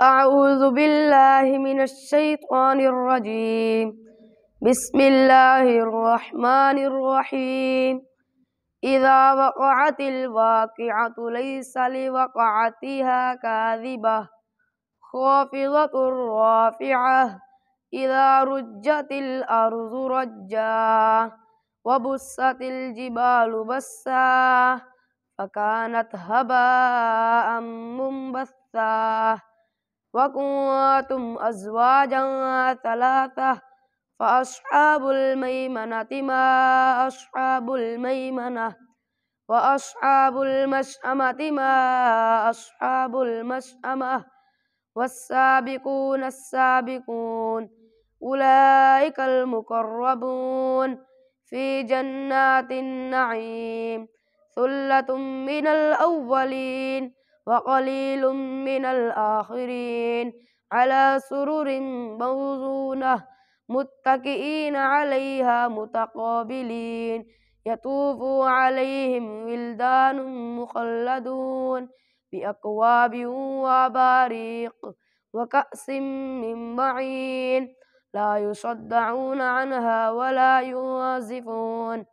أعوذ بالله من الشيطان الرجيم. بسم الله الرحمن الرحيم. إذا وقعت الواقعة ليس لوقعتها كاذبة خافضة رافعة إذا رجت الأرض رجا وبست الجبال بسا فكانت هباء منبثا وكنتم أزواجا ثلاثة فأصحاب الميمنة ما أصحاب الميمنة وأصحاب المشأمة ما أصحاب المشأمة والسابقون السابقون أولئك المقربون في جنات النعيم ثلة من الأولين وقليل من الآخرين على سرر موضونة متكئين عليها متقابلين يطوف عليهم ولدان مخلدون بأكواب وأباريق وكأس من معين لا يصدعون عنها ولا ينزفون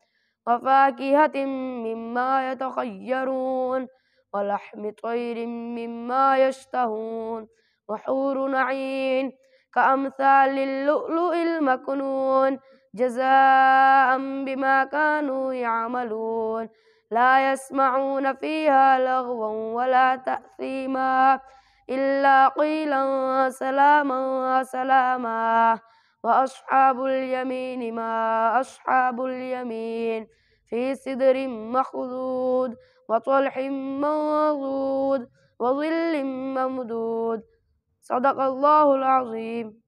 وفاكهة مما يتخيرون ولحم طير مما يشتهون وحور نعين كأمثال اللؤلؤ المكنون جزاء بما كانوا يعملون لا يسمعون فيها لغوا ولا تأثيما إلا قيلا سلاما سلاما وأصحاب اليمين ما أصحاب اليمين في سدر مخضود وطلح منضود وظل ممدود صدق الله العظيم.